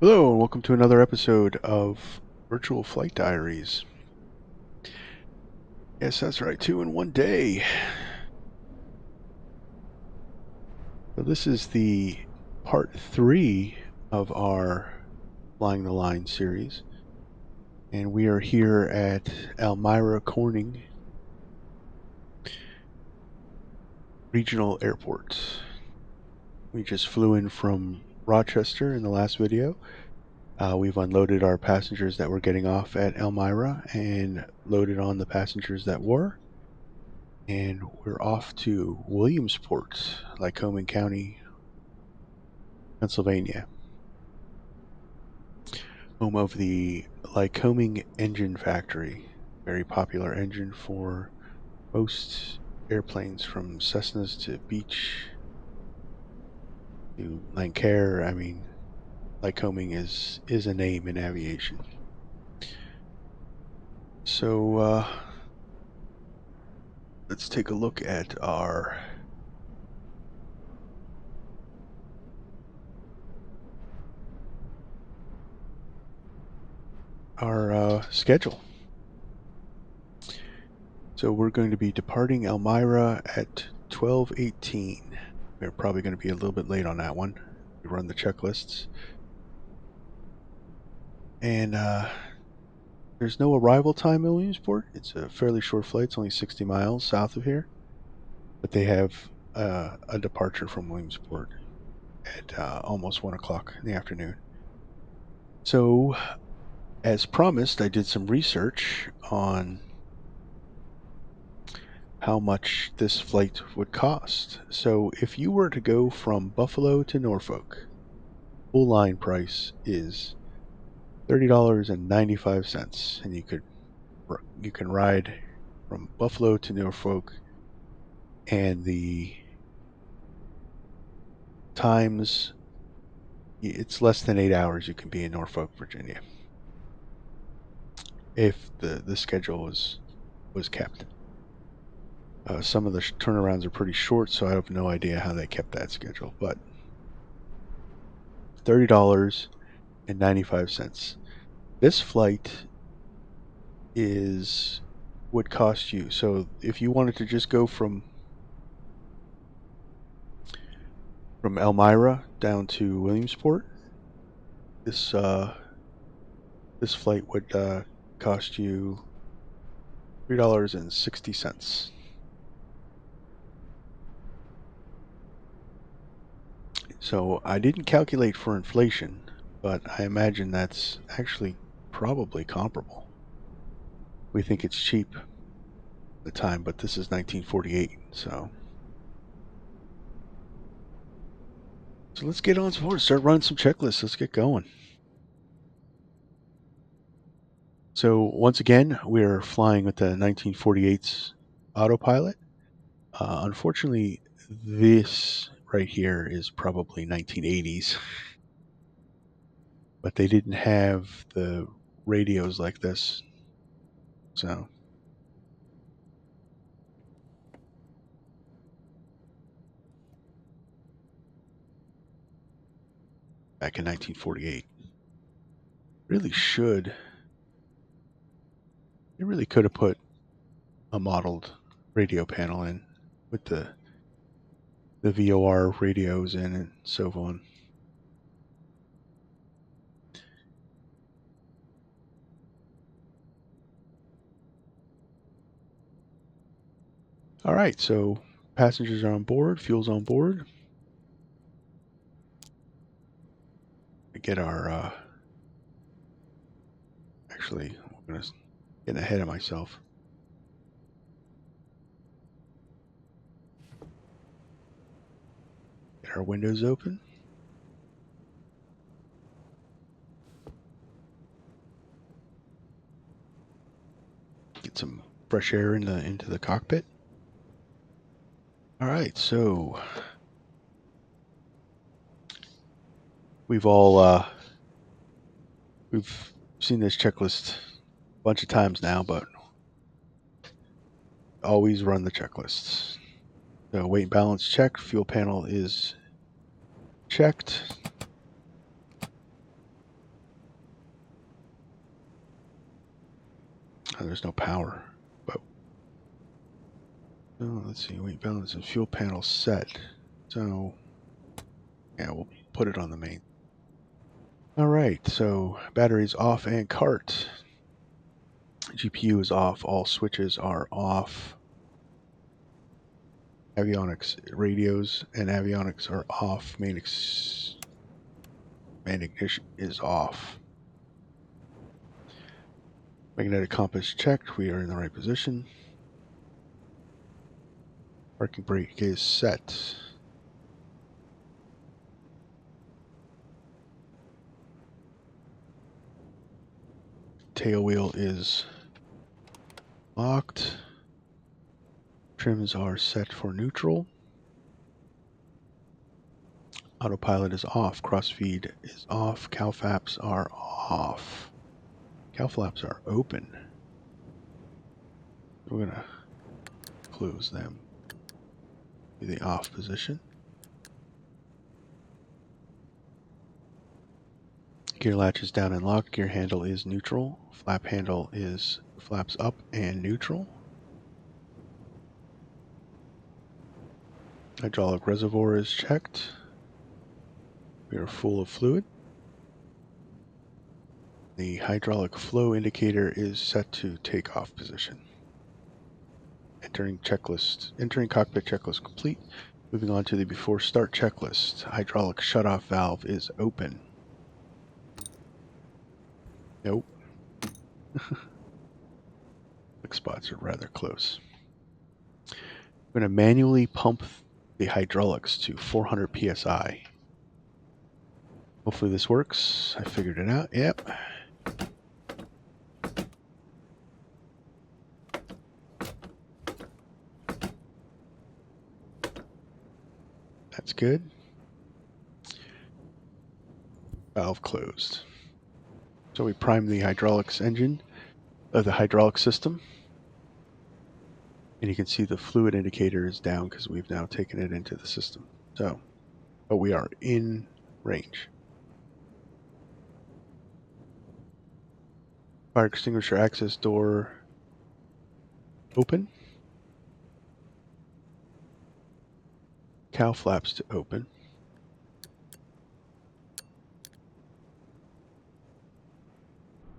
Hello, and welcome to another episode of Virtual Flight Diaries. Yes, that's right, 2 in 1 day. So this is the part 3 of our Flying the Line series. And we are here at Elmira Corning Regional Airport. We just flew in from Rochester in the last video. We've unloaded our passengers that were getting off at Elmira and loaded on the passengers that were. And we're off to Williamsport, Lycoming County, Pennsylvania, home of the Lycoming Engine Factory, very popular engine for most airplanes from Cessnas to Beech to Lancair. I mean, Lycoming is a name in aviation. So let's take a look at our schedule. So we're going to be departing Elmira at 12:18. We're probably going to be a little bit late on that one. We run the checklists. And there's no arrival time in Williamsport. It's a fairly short flight. It's only 60 miles south of here. But they have a departure from Williamsport at almost 1 o'clock in the afternoon. So, as promised, I did some research on how much this flight would cost. So, if you were to go from Buffalo to Norfolk, full line price is $30.95, and you can ride from Buffalo to Norfolk, and the times, it's less than 8 hours you can be in Norfolk, Virginia, if the schedule was kept. Some of the turnarounds are pretty short, so I have no idea how they kept that schedule, but $30.95. This flight would cost you, so if you wanted to just go from Elmira down to Williamsport, this flight would cost you $3.60. So I didn't calculate for inflation, but I imagine that's actually probably comparable. We think it's cheap at the time, but this is 1948, so let's get on board, start running some checklists. Let's get going. So once again, we're flying with the 1948's autopilot. Unfortunately, this right here is probably 1980s, but they didn't have the radios like this. So back in 1948, really should they really could have put a modeled radio panel in with the VOR radios in and so on. All right, so passengers are on board, fuel's on board. We get our actually, I'm gonna get ahead of myself. Get our windows open. Get some fresh air into the cockpit. All right, so we've seen this checklist a bunch of times now, but always run the checklists. So weight and balance checked, fuel panel is checked. there's no power. But oh, let's see, weight balance and fuel panel set. So yeah, we'll put it on the main. All right, so batteries off and cart. GPU is off. All switches are off. Avionics radios and avionics are off. Main ignition is off. Magnetic compass checked. We are in the right position. Parking brake is set. Tail wheel is locked. Trims are set for neutral. Autopilot is off. Crossfeed is off. Cow flaps are off. Cow flaps are open. We're going to close them to the off position. Gear latch is down and locked. Gear handle is neutral. Flap handle is flaps up and neutral. Hydraulic reservoir is checked. We are full of fluid. The hydraulic flow indicator is set to takeoff position. Entering cockpit checklist complete. Moving on to the before start checklist. Hydraulic shutoff valve is open. Nope. Click spots are rather close. I'm going to manually pump the hydraulics to 400 psi. Hopefully this works. I figured it out. Yep. That's good. Valve closed. So we prime the hydraulics engine of the hydraulic system. And you can see the fluid indicator is down because we've now taken it into the system. So, but we are in range. Fire extinguisher access door open. Cow flaps to open.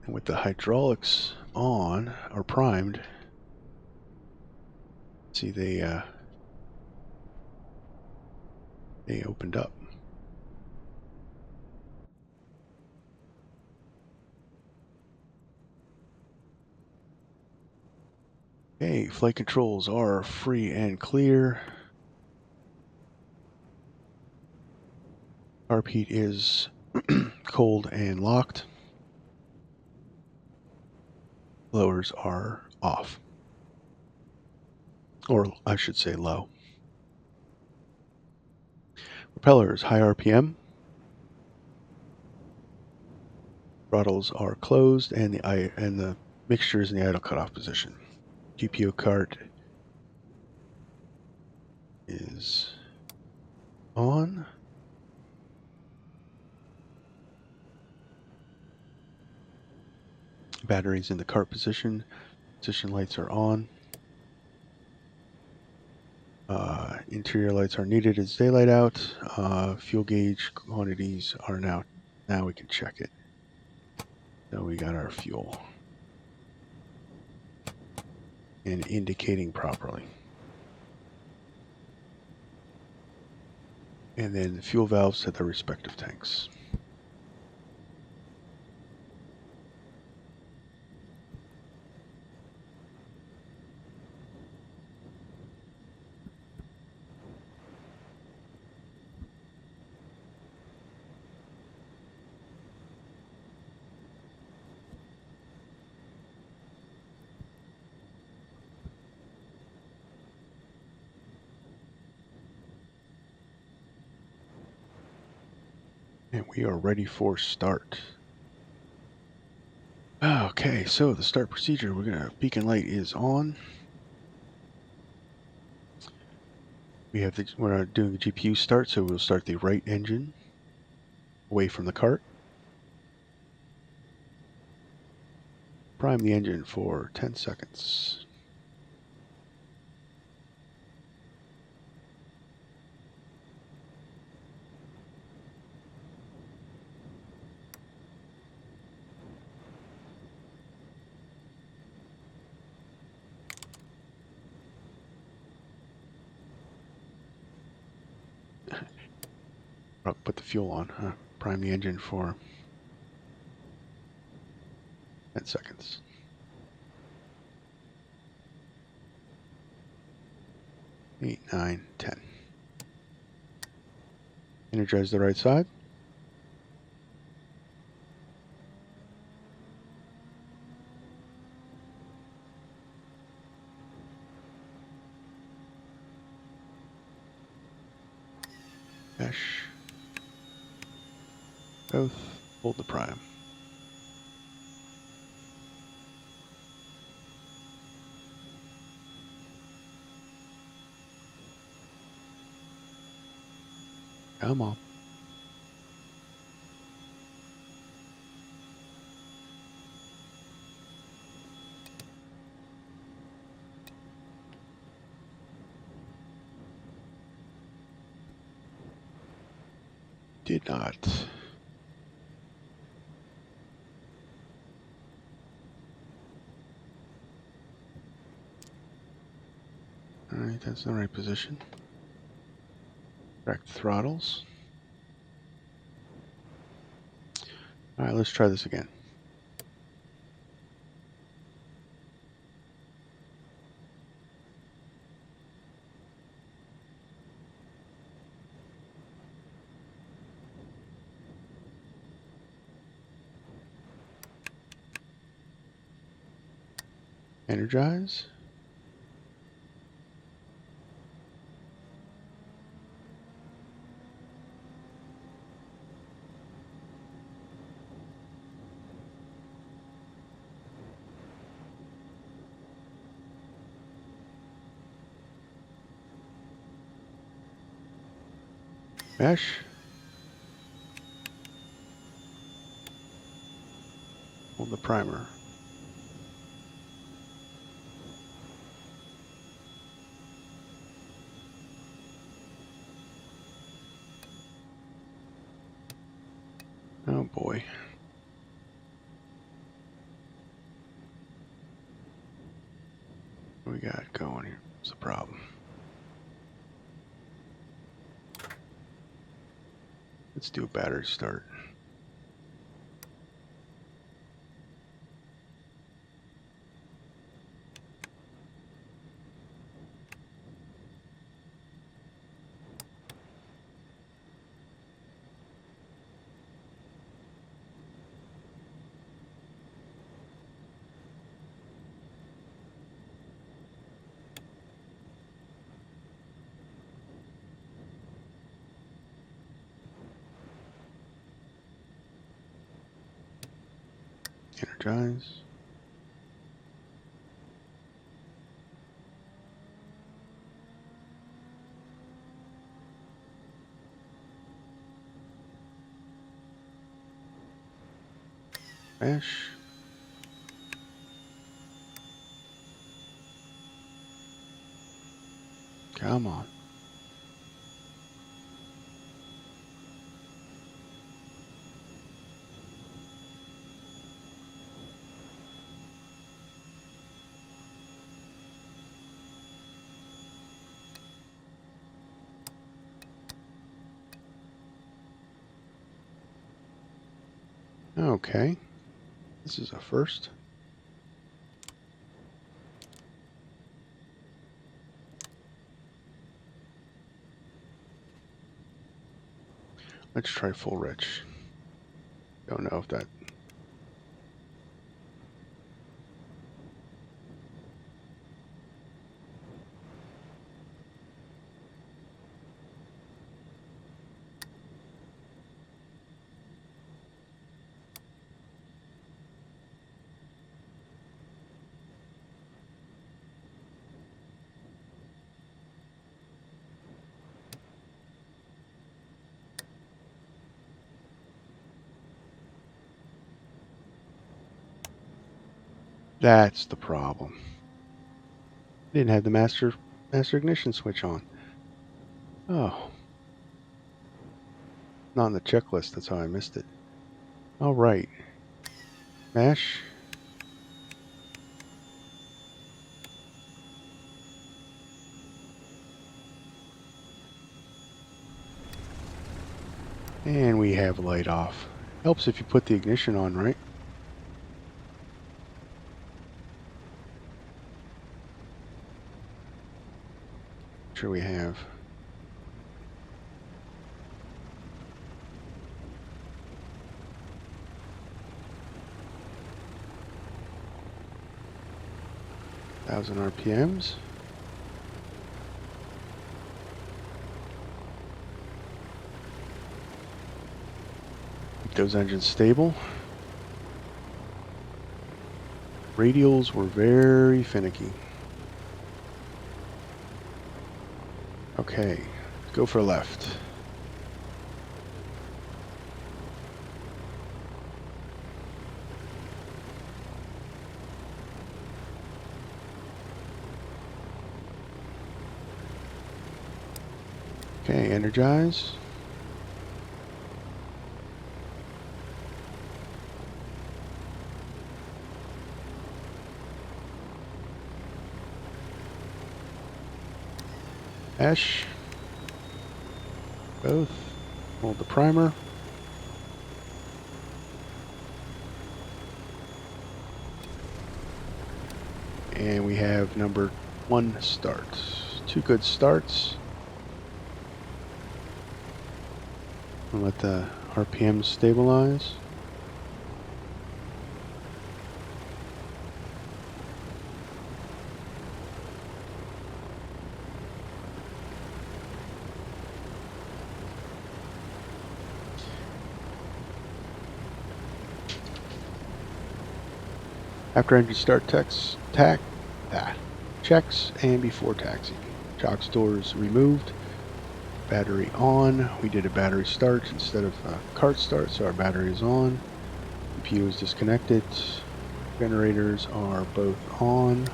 And with the hydraulics on or primed, see they opened up. Okay, flight controls are free and clear. Carb heat is cold and locked. Blowers are off. Or I should say low. Propellers, high RPM. Throttles are closed and the mixture is in the idle cutoff position. GPU cart is on. Batteries in the cart position. Position lights are on. Interior lights are needed as daylight out. Fuel gauge quantities are now we can check it. So we got our fuel. And indicating properly. And then the fuel valves to their respective tanks. And we are ready for start. Okay, so the start procedure, beacon light is on. We're not doing the GPU start, so we'll start the right engine away from the cart. Prime the engine for 10 seconds. Put the fuel on. Prime the engine for 10 seconds. 8, 9, 10. Energize the right side. Mesh. Both. Hold the prime. Come on. Did not. Alright, that's the right position. Correct throttles. Alright, let's try this again. Energize. Mesh. Hold the primer. Oh boy. What we got going here? What's the problem? Let's do a battery start. Energize. Mesh. Come on. Okay. This is a first. Let's try full rich. Don't know if that... That's the problem. Didn't have the master ignition switch on. Oh, not on the checklist. That's how I missed it. All right, mash. And we have light off. Helps if you put the ignition on, right? Sure we have. Thousand RPMs. Keep those engines stable. Radials were very finicky. Okay, go for left. Okay, energize. Ash. Both. Hold the primer. And we have number 1 start. 2 good starts. We'll let the RPM stabilize. After engine start checks and before taxi. Shock doors removed. Battery on. We did a battery start instead of a cart start, so our battery is on. CPU is disconnected. Generators are both on.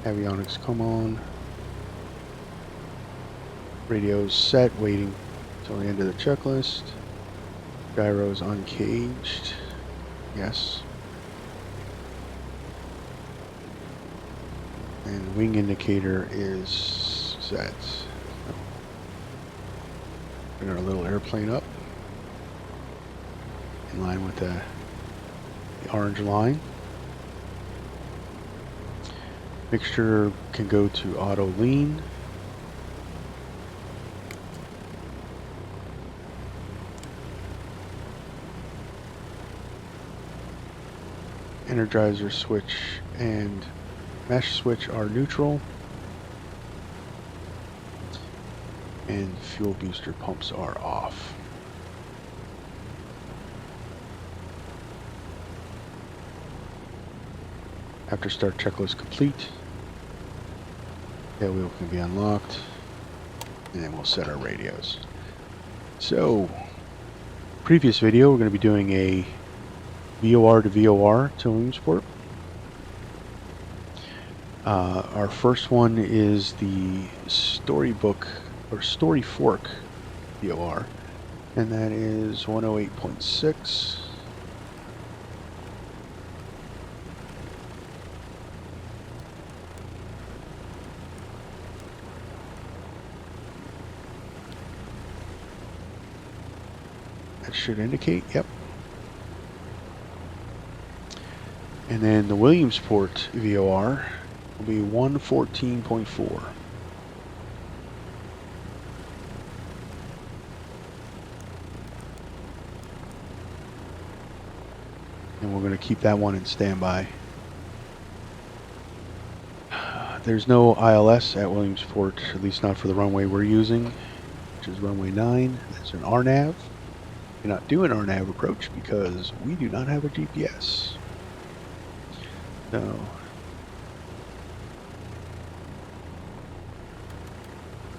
Avionics come on. Radio's set, waiting until the end of the checklist. Gyro's uncaged. Yes. And wing indicator is set. Bring our little airplane up in line with the orange line. Mixture can go to auto lean. Energizer switch and mesh switch are neutral. And fuel booster pumps are off. After start checklist complete, tail wheel can be unlocked, and then we'll set our radios. So, previous video, we're going to be doing a VOR to VOR to Williamsport. Our first one is the Storybook or Story Fork VOR, and that is 108.6. That should indicate, yep. And then the Williamsport VOR will be 114.4. And we're going to keep that one in standby. There's no ILS at Williamsport, at least not for the runway we're using, which is runway 9. That's an RNAV. You're not doing RNAV approach because we do not have a GPS. So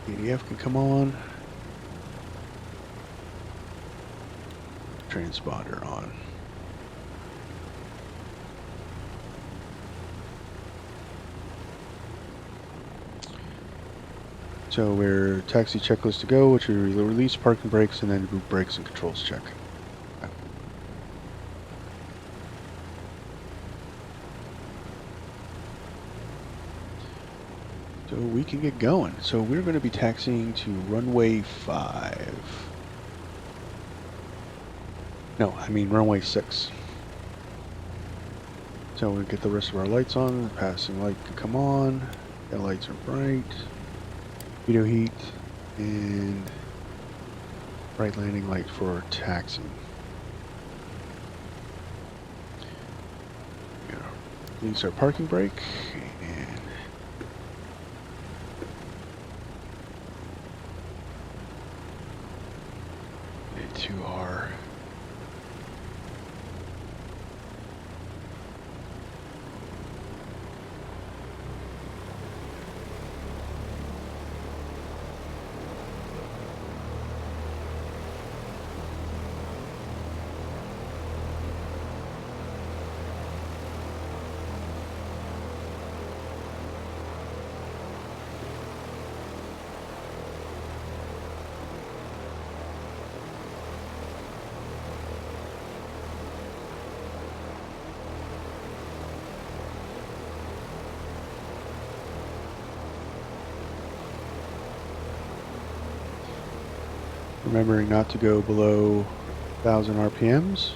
ADF can come on. Transponder on. So we're taxi checklist to go, which we release parking brakes and then boot brakes and controls check. Okay. So we can get going. So we're going to be taxiing to runway 5. No, I mean runway 6. So we get the rest of our lights on. The passing light can come on. The lights are bright. Video heat and bright landing light for taxi. Release our parking brake and into our remembering not to go below 1,000 RPMs.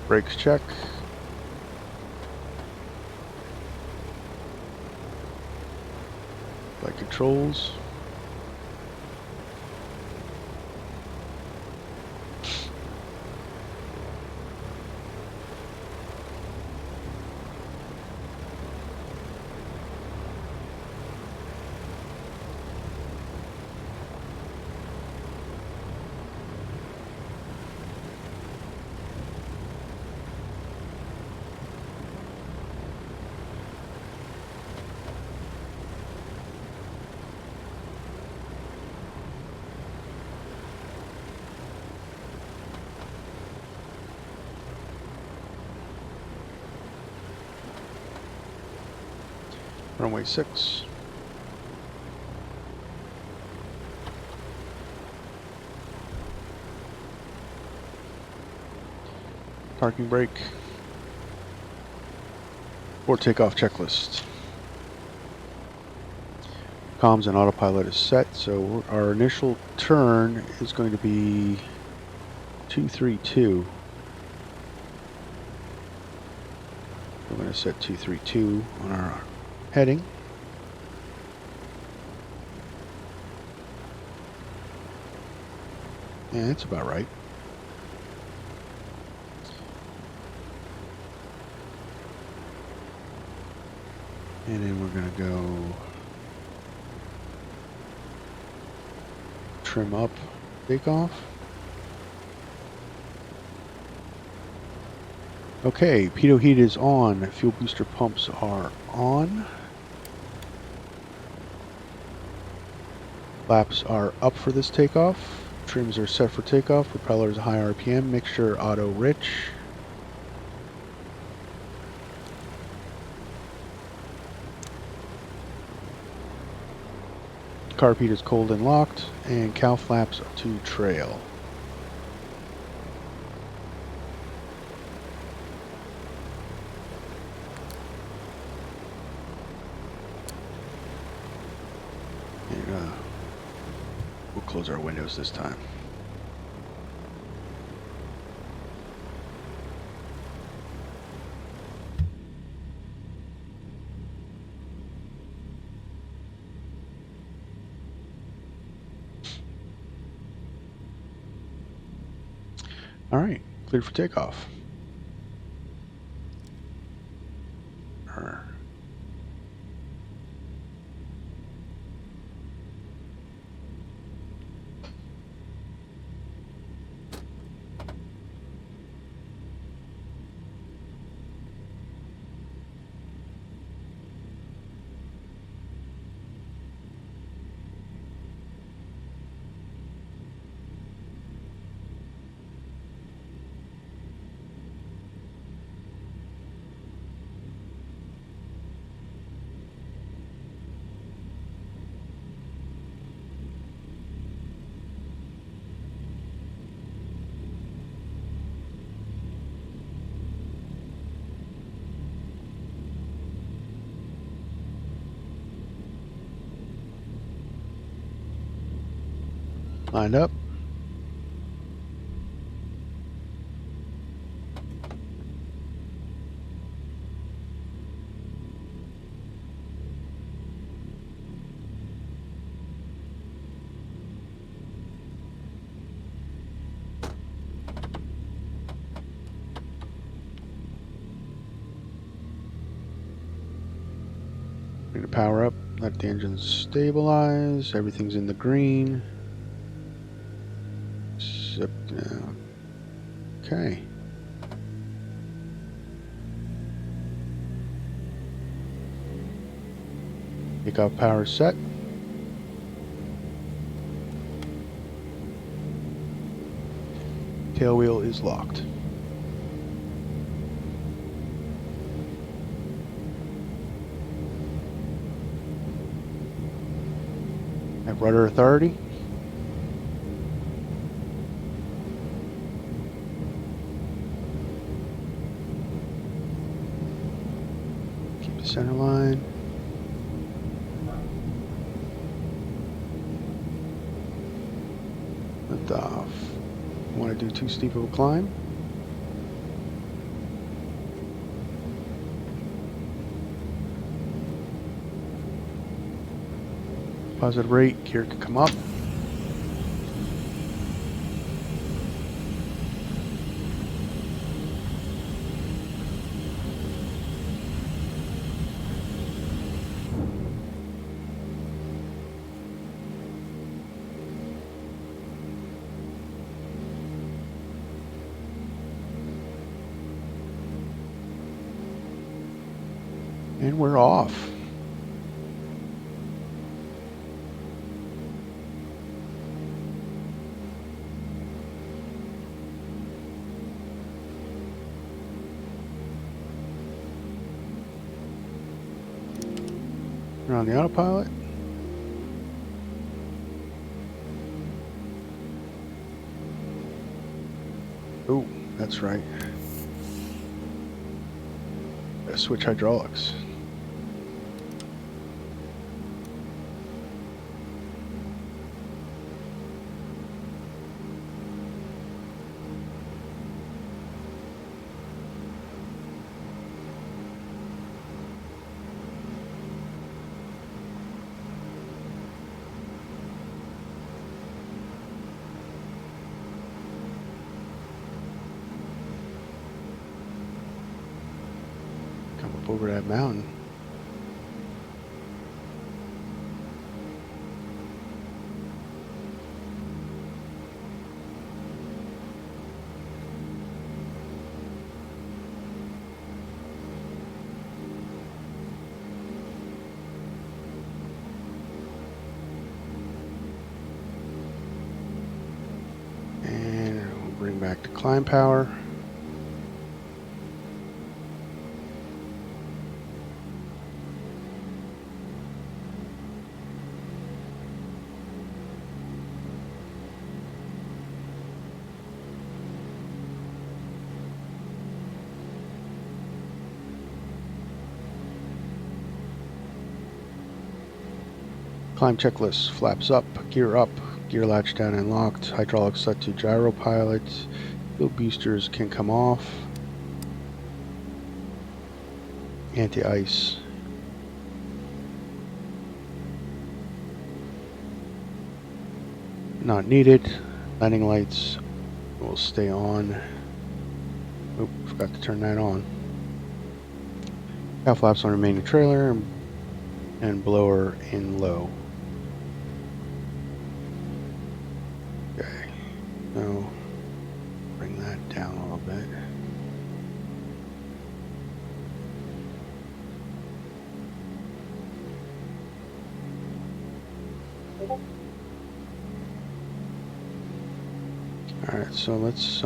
Brakes check. Flight controls. Runway 6. Parking brake. For takeoff checklist. Comms and autopilot is set, so our initial turn is going to be 232. We're going to set 232 on our heading. Yeah, that's about right. And then we're going to go trim up takeoff. Okay, pitot heat is on. Fuel booster pumps are on. Flaps are up for this takeoff. Trims are set for takeoff. Propellers high RPM. Mixture auto rich. Carb heat is cold and locked. And cow flaps to trail. And, we'll close our windows this time. All right, cleared for takeoff. Lined up. Bring the power up. Let the engines stabilize. Everything's in the green. Zip down. Okay. Takeoff power set. Tail wheel is locked. Have rudder authority. Keep the center line. Lift off. Want to do too steep of a climb? Positive rate, gear can come up. And we're off. We're on the autopilot. Oh, that's right. Gotta switch hydraulics. Over that mountain. And we'll bring back the climb power. Climb checklist, flaps up, gear latch down and locked, hydraulics set to gyro pilot, fuel boosters can come off, anti-ice. Not needed, landing lights will stay on. Oop, forgot to turn that on. Cow flaps on remaining trailer and blower in low. Okay, now bring that down a little bit. All right, so let's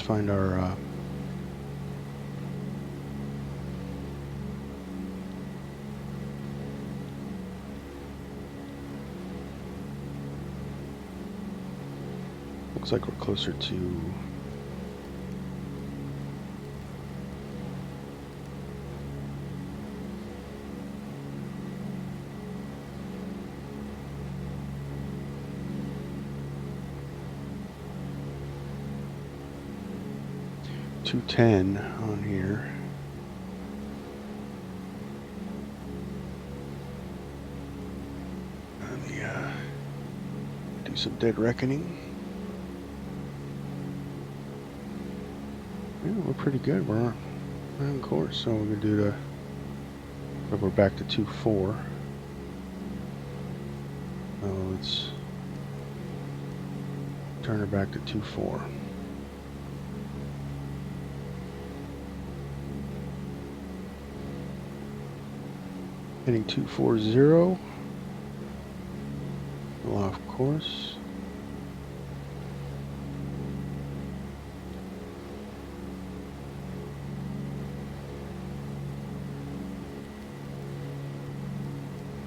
find our Looks like we're closer to 210 on here. Let me do some dead reckoning. Yeah, we're pretty good. We're on course, so we're gonna do the. We're back to 2.4. So let's turn her back to 2.4. Heading 240. Off course.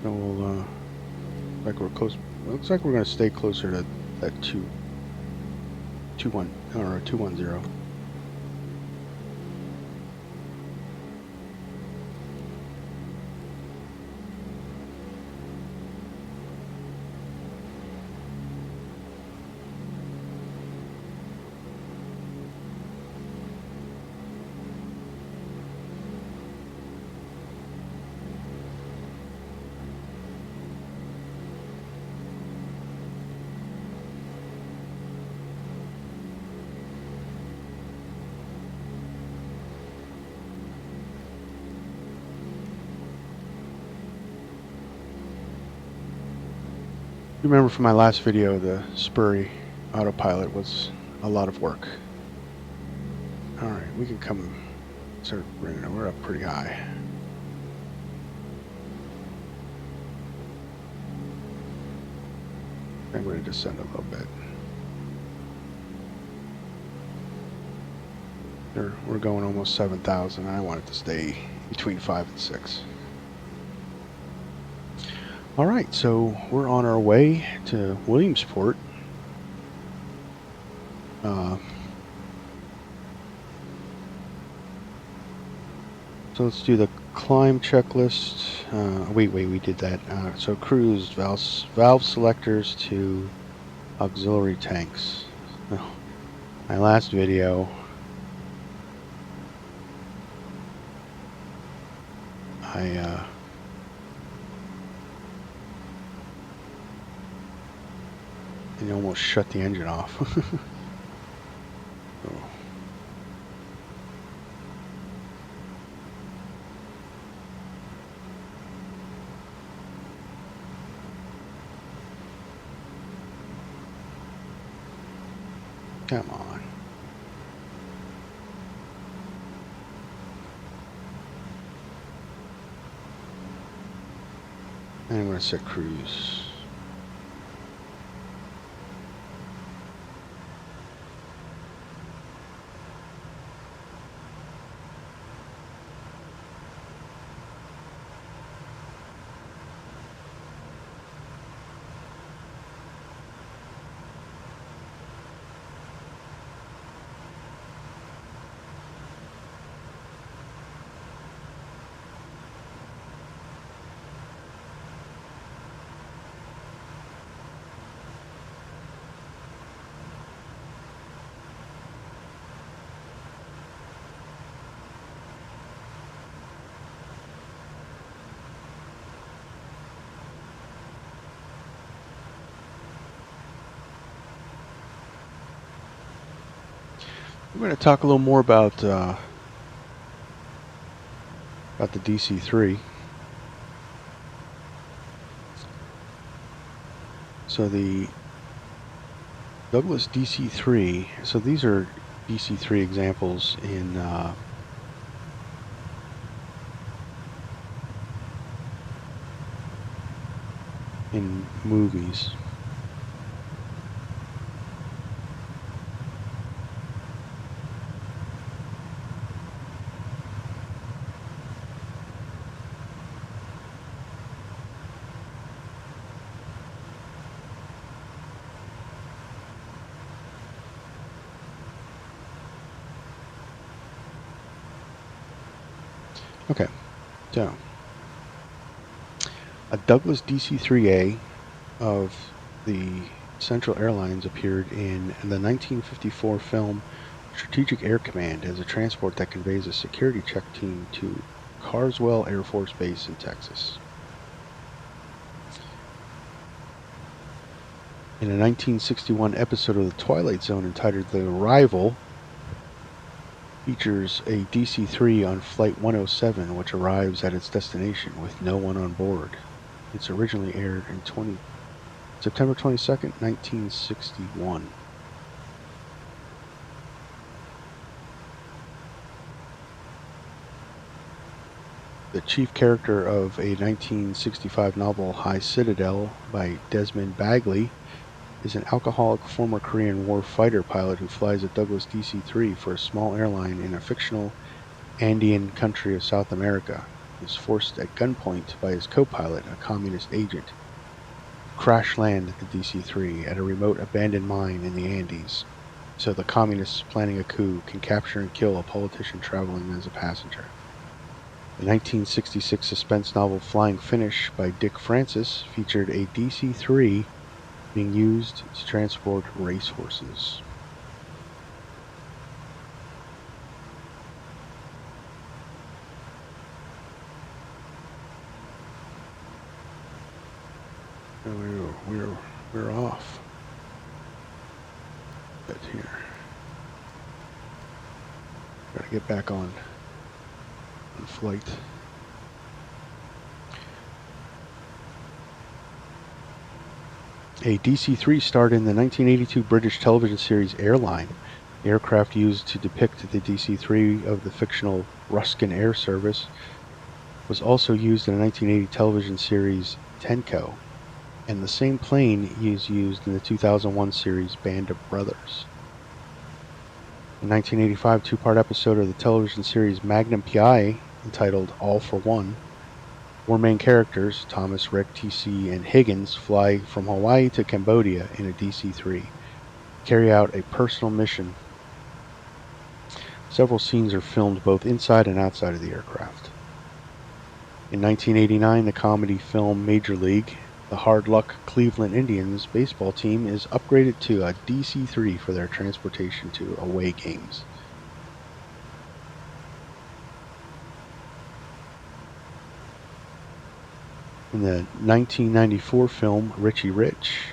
So we'll like we're close. Looks like we're going to stay closer to that 2.1 or 2.10. You remember from my last video, the Spurry autopilot was a lot of work. Alright, we can come start bringing it. We're up pretty high. I'm going to descend a little bit. We're going almost 7,000. I want it to stay between 5 and 6. All right, so we're on our way to Williamsport. So let's do the climb checklist. Wait, we did that. So cruise, valve selectors to auxiliary tanks. Oh, my last video, I almost shut the engine off. Oh. Come on. And I'm going to set cruise. We're going to talk a little more about the DC-3. So the Douglas DC-3. So these are DC-3 examples in movies. Okay, so a Douglas DC-3A of the Central Airlines appeared in the 1954 film Strategic Air Command as a transport that conveys a security check team to Carswell Air Force Base in Texas. In a 1961 episode of The Twilight Zone entitled The Arrival, features a DC-3 on Flight 107, which arrives at its destination with no one on board. It's originally aired in September 22nd, 1961. The chief character of a 1965 novel, High Citadel, by Desmond Bagley, is an alcoholic former Korean War fighter pilot who flies a Douglas DC-3 for a small airline in a fictional Andean country of South America. He is forced at gunpoint by his co-pilot, a communist agent, to crash land the DC-3 at a remote abandoned mine in the Andes, so the communists planning a coup can capture and kill a politician traveling as a passenger. The 1966 suspense novel Flying Finish by Dick Francis featured a DC-3 being used to transport racehorses. We're off. But here, gotta get back on flight. A DC-3 starred in the 1982 British television series Airline. The aircraft used to depict the DC-3 of the fictional Ruskin Air Service was also used in the 1980 television series Tenko, and the same plane is used in the 2001 series Band of Brothers. The 1985 two-part episode of the television series Magnum P.I., entitled All for One, four main characters, Thomas, Rick, TC, and Higgins, fly from Hawaii to Cambodia in a DC-3, carry out a personal mission. Several scenes are filmed both inside and outside of the aircraft. In 1989, the comedy film Major League, the Hard Luck Cleveland Indians baseball team is upgraded to a DC-3 for their transportation to away games. In the 1994 film Richie Rich,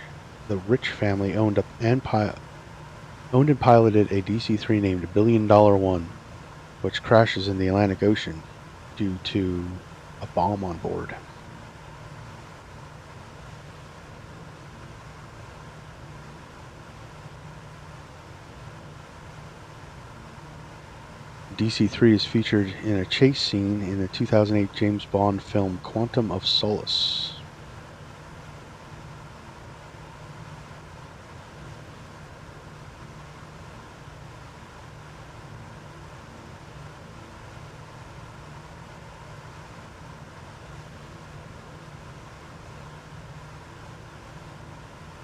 the Rich family owned and piloted a DC-3 named $1 Billion One, which crashes in the Atlantic Ocean due to a bomb on board. DC-3 is featured in a chase scene in the 2008 James Bond film Quantum of Solace.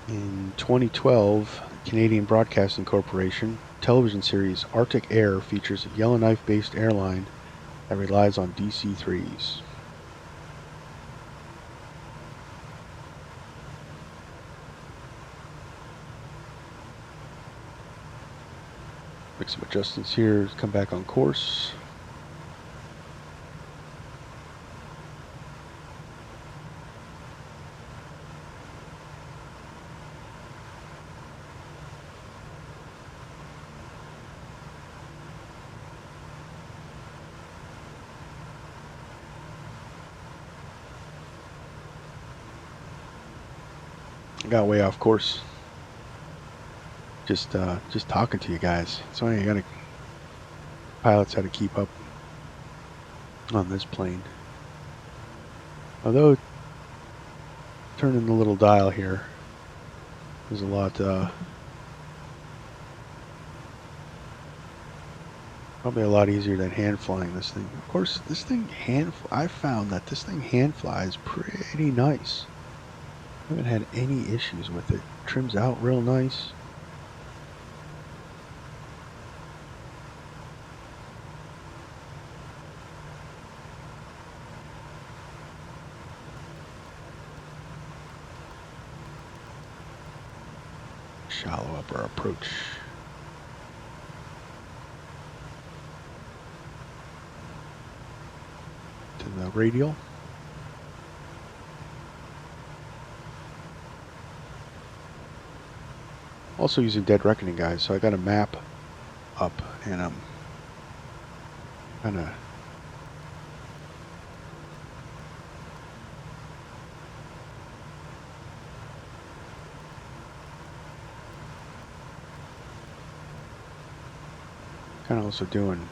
In 2012, Canadian Broadcasting Corporation television series Arctic Air features a Yellowknife-based airline that relies on DC-3s. Make some adjustments here, come back on course. I got way off course. Just talking to you guys. So you gotta pilots how to keep up on this plane. Although turning the little dial here is a lot probably a lot easier than hand flying this thing. Of course, this thing I found that this thing hand flies pretty nice. I haven't had any issues with it. Trims out real nice. shallow up our approach. To the radial. Also using dead reckoning, guys, so I got a map up and I'm kind of also doing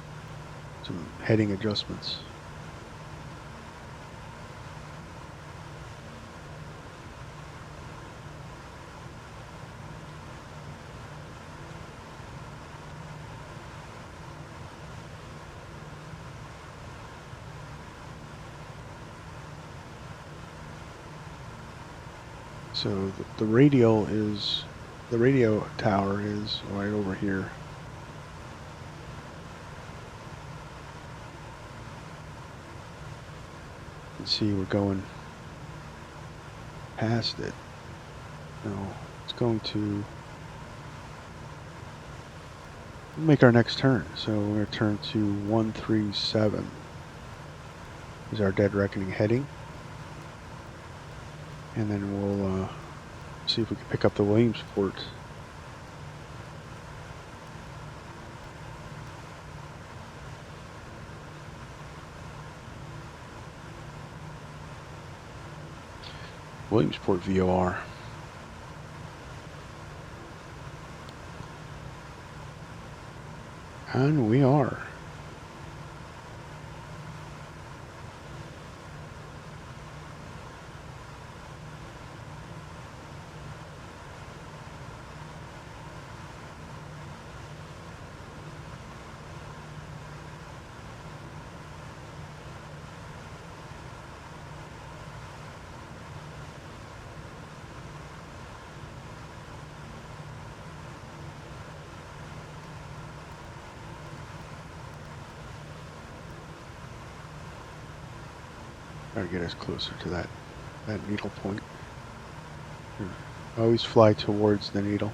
some heading adjustments. So the radio tower is right over here. You can see we're going past it. Now it's going to make our next turn. So we're going to turn to 137 is our dead reckoning heading. And then we'll see if we can pick up the Williamsport. Williamsport VOR. And we are. Try to get us closer to that needle point. Always fly towards the needle.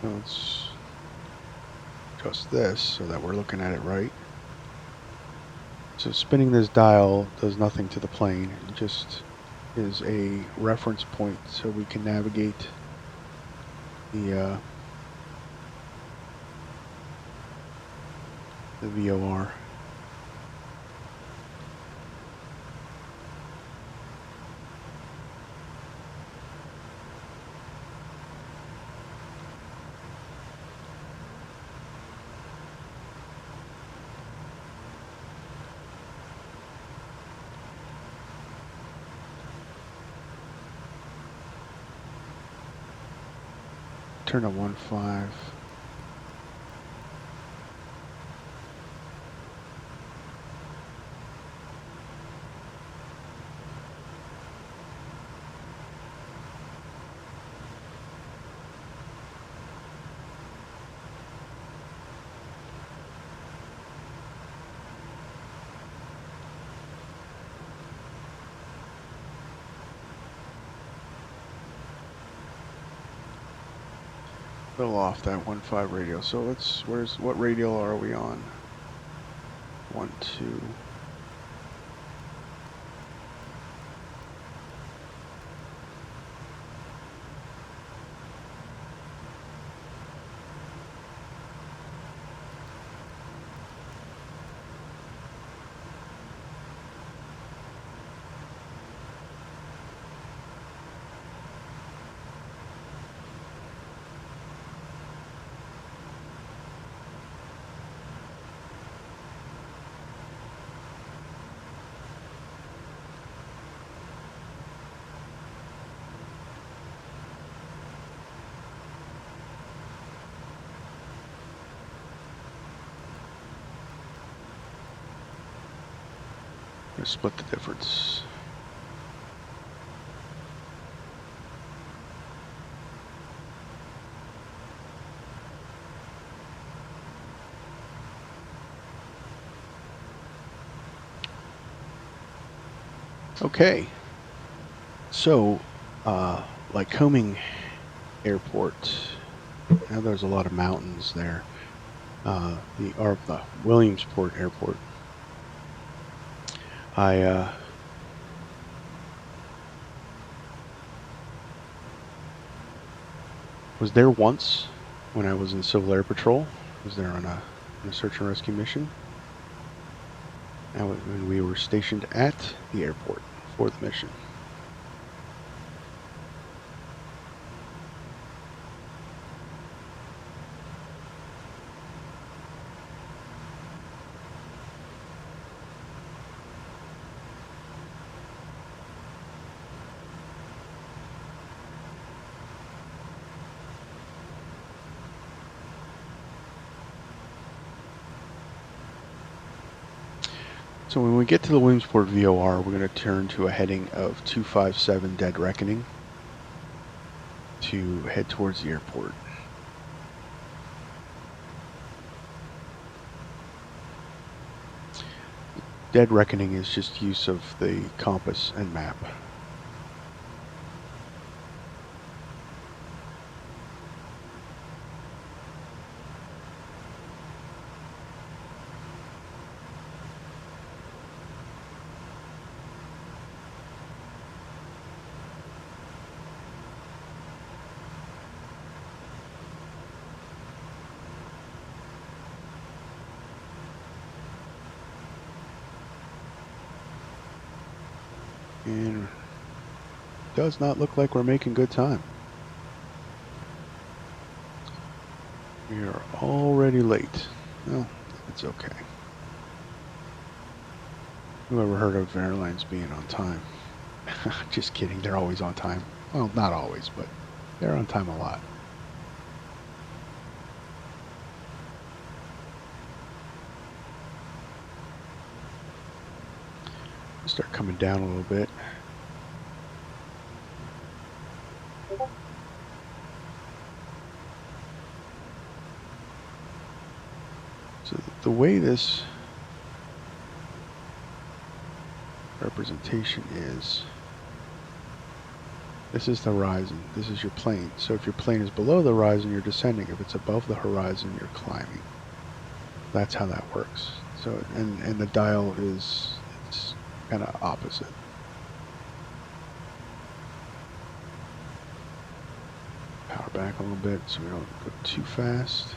Let's adjust this so that we're looking at it right. So spinning this dial does nothing to the plane. It just is a reference point so we can navigate the VOR. Turn to 1.5. Off that 1.5 radio. So let's, what radial are we on? 1, 2. gonna split the difference. Okay, so Lycoming Airport. Now there's a lot of mountains there. The Williamsport Airport. I was there once when I was in Civil Air Patrol. I was there on a search and rescue mission. And when we were stationed at the airport for the mission. So when we get to the Williamsport VOR, we're going to turn to a heading of 257 Dead Reckoning to head towards the airport. Dead Reckoning is just use of the compass and map. And does not look like we're making good time. We are already late. Well, it's okay. Who ever heard of airlines being on time? Just kidding, they're always on time. Well, not always, but they're on time a lot. Start coming down a little bit. So the way this representation is, this is the horizon, this is your plane. So if your plane is below the horizon, you're descending. If it's above the horizon, you're climbing. That's how that works. So, and the dial is, it's kind of opposite. Power back a little bit so we don't go too fast.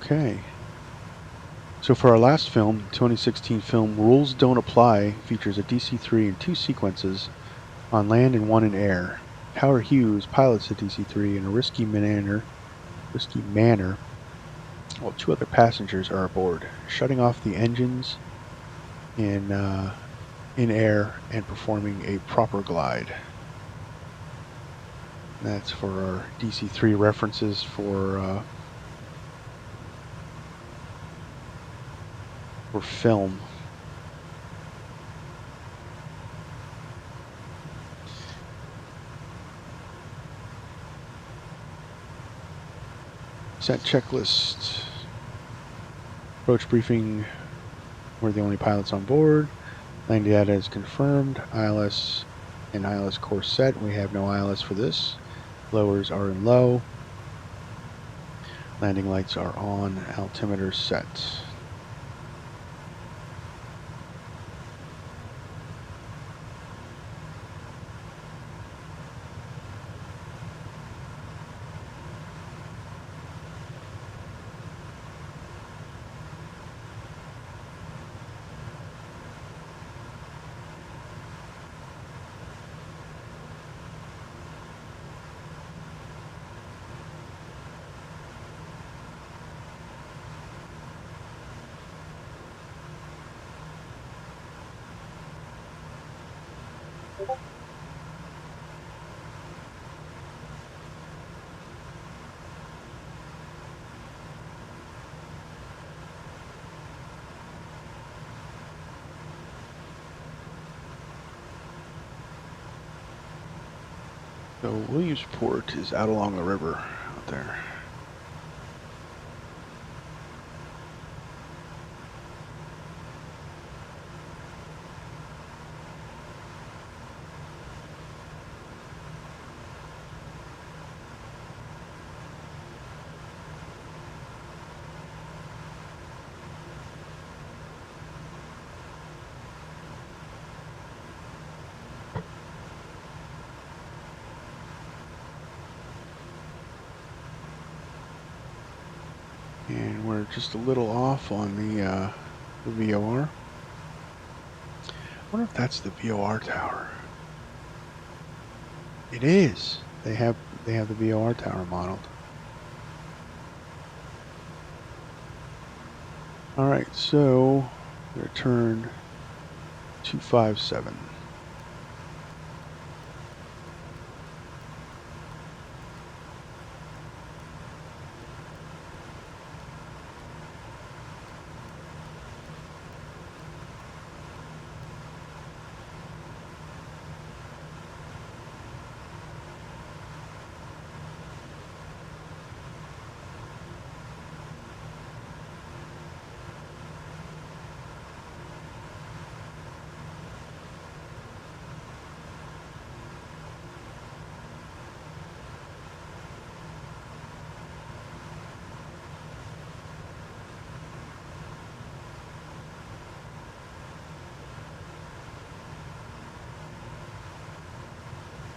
Okay. So for our last film, 2016 film Rules Don't Apply, features a DC-3 in 2 sequences on land and 1 in air. Howard Hughes pilots the DC-3 in a risky manner, while 2 other passengers are aboard, shutting off the engines in air and performing a proper glide. That's for our DC-3 references for film. Set checklist. Approach briefing. We're the only pilots on board. Landing data is confirmed. ILS and ILS course set. We have no ILS for this. Blowers are in low. Landing lights are on. Altimeter set. So Williamsport is out along the river out there. And we're just a little off on the VOR. I wonder if that's the VOR tower. It is. They have the VOR tower modeled. All right, so we're gonna turn 257.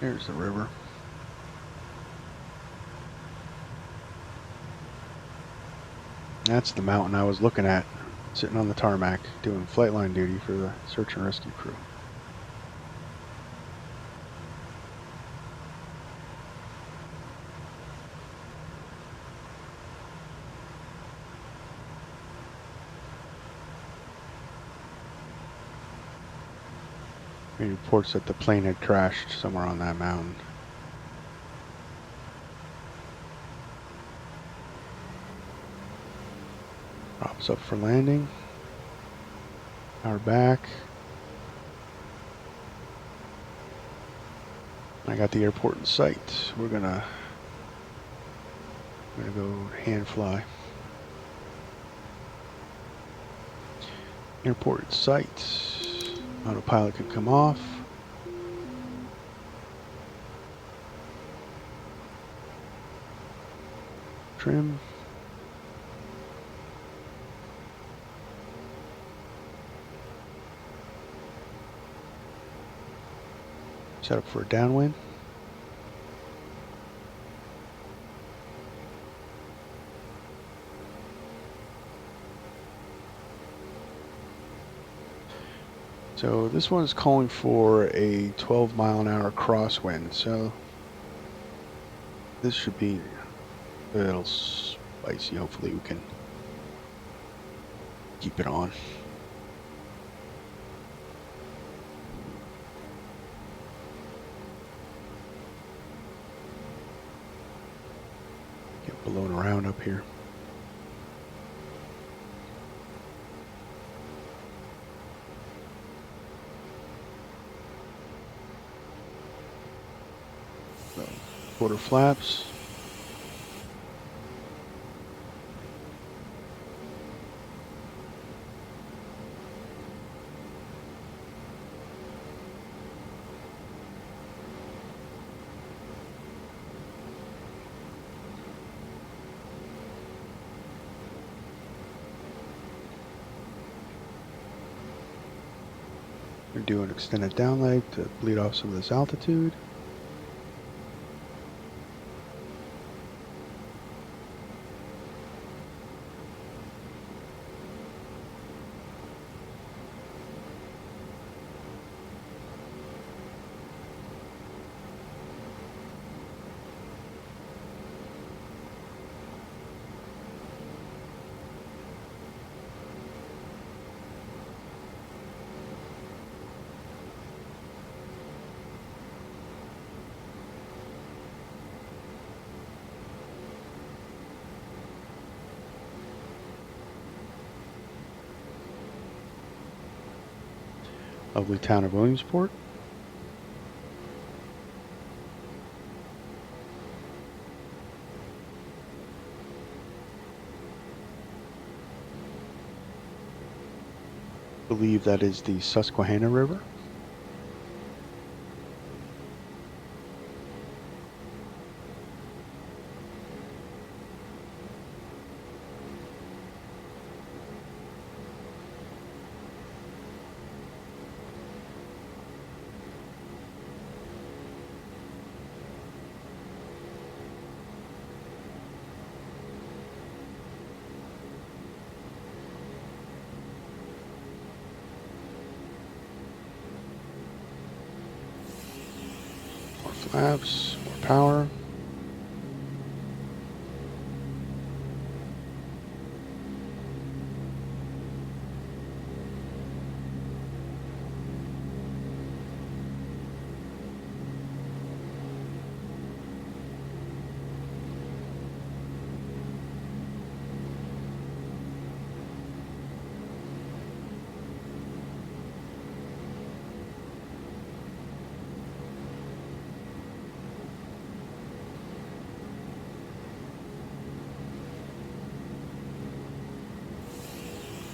There's the river. That's the mountain I was looking at, sitting on the tarmac, doing flight line duty for the search and rescue crew. Made reports that the plane had crashed somewhere on that mountain. Drops up for landing. Power back. I got the airport in sight. We're gonna go hand fly. Airport in sight. Autopilot could come off. Trim. Set up for a downwind. So this one is calling for a 12-mile-an-hour crosswind. So this should be a little spicy. Hopefully we can keep it on. Get blown around up here. So, quarter flaps. We're doing extended down leg to bleed off some of this altitude. Lovely town of Williamsport. I believe that is the Susquehanna River. More flaps, more power.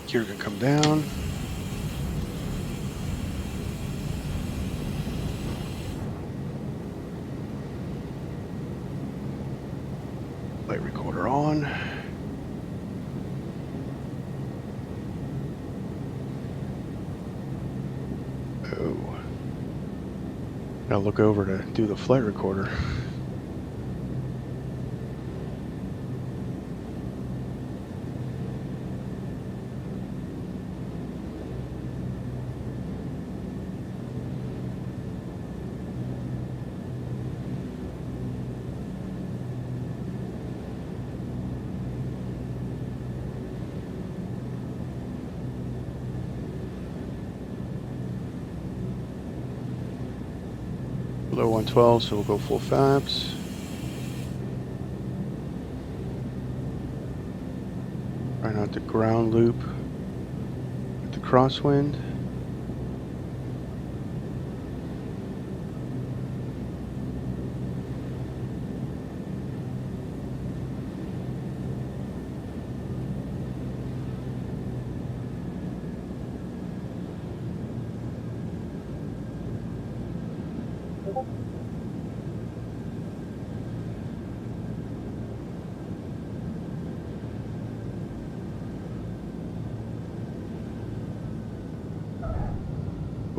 Gear can come down. Flight recorder on. Oh. Gotta look over to do the flight recorder. Below 112, so we'll go full flaps. Try not to ground loop with the crosswind.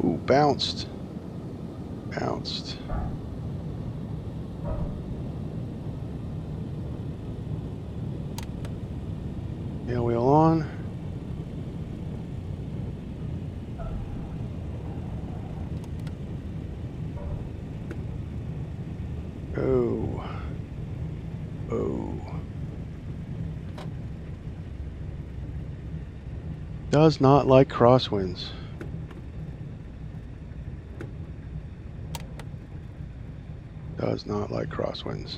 Ooh, bounced. Bounced. Tail wheel on. Oh. Oh. Does not like crosswinds. Does not like crosswinds.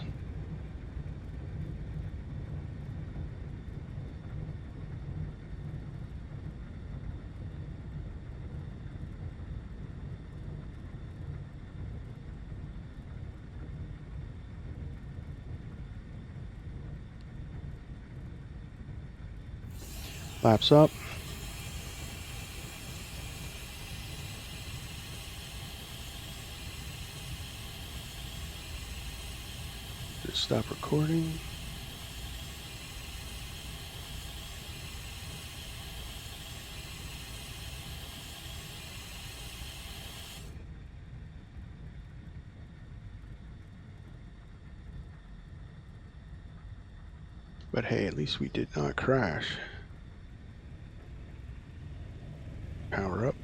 Flaps up. Just stop recording. But hey, at least we did not crash. Power up.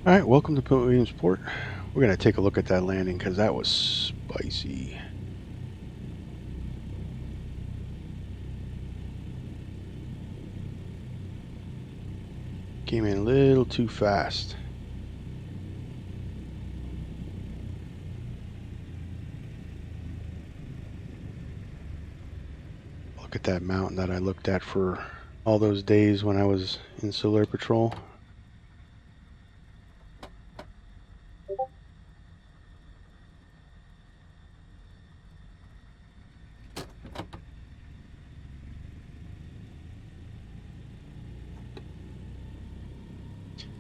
All right, welcome to Williamsport. We're going to take a look at that landing because that was spicy. Came in a little too fast. Look at that mountain that I looked at for all those days when I was in Solar Patrol.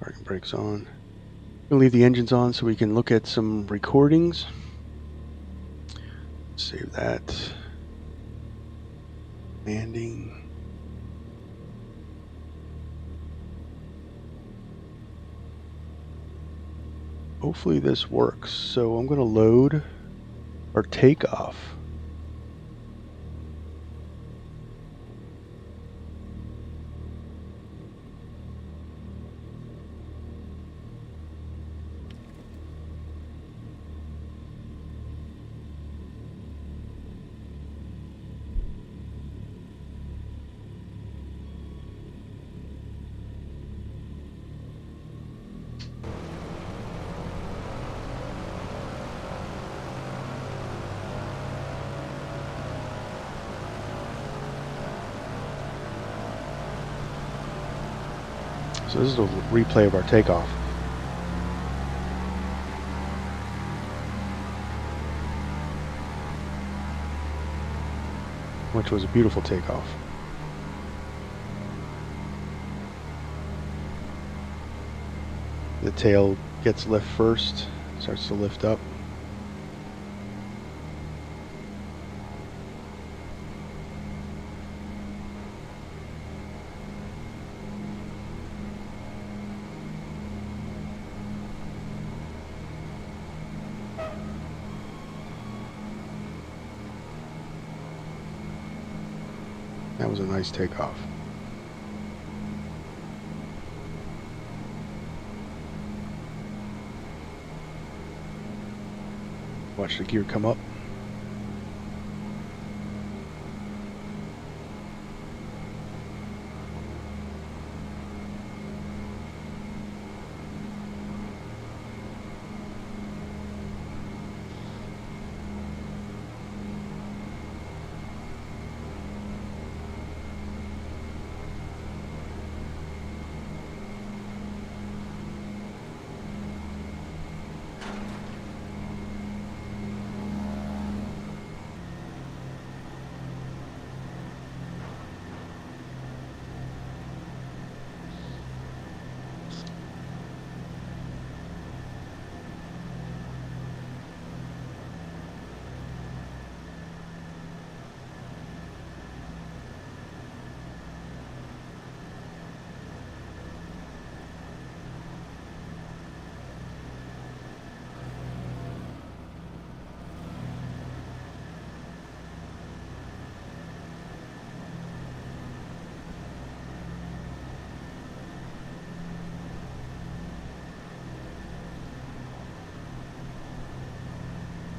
Parking brakes on. We'll leave the engines on so we can look at some recordings. Save that. Landing. Hopefully this works. So I'm going to load our takeoff. So this is a replay of our takeoff. Which was a beautiful takeoff. The tail gets lift first, starts to lift up. That was a nice takeoff. Watch the gear come up.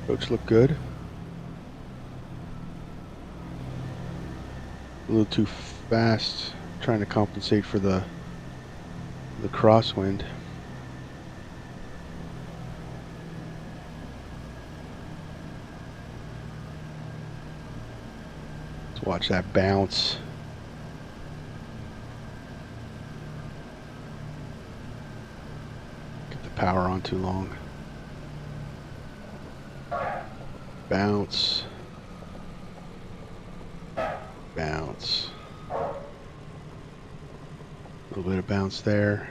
Approach looked good. A little too fast, trying to compensate for the crosswind. Let's watch that bounce. Get the power on too long. Bounce. Bounce. A little bit of bounce there.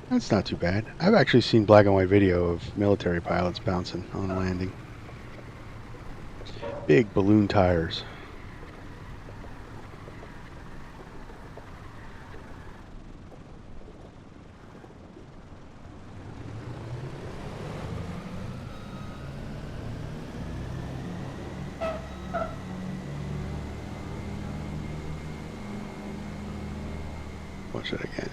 That's not too bad. I've actually seen black and white video of military pilots bouncing on landing. Big balloon tires. Watch that again.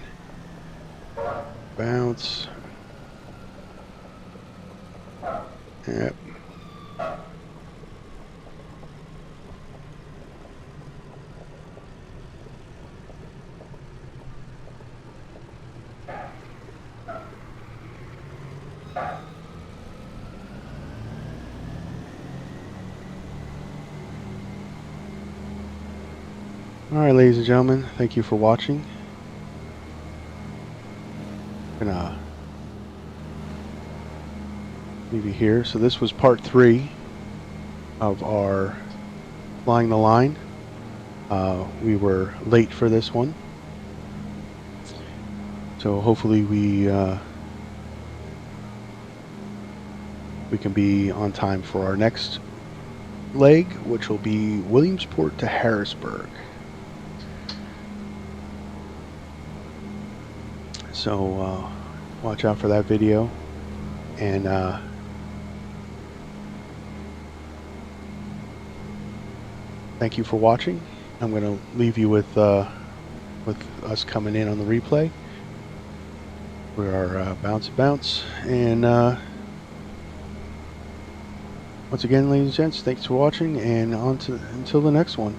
Bounce. Yep. Alright, ladies and gentlemen, thank you for watching. I'm gonna leave you here. So this was part 3 of our flying the line. We were late for this one, so hopefully we can be on time for our next leg, which will be Williamsport to Harrisburg. So watch out for that video, and thank you for watching. I'm going to leave you with us coming in on the replay. We are bounce, and once again, ladies and gents, thanks for watching, and until the next one.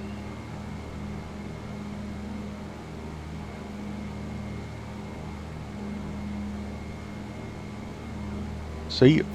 See you.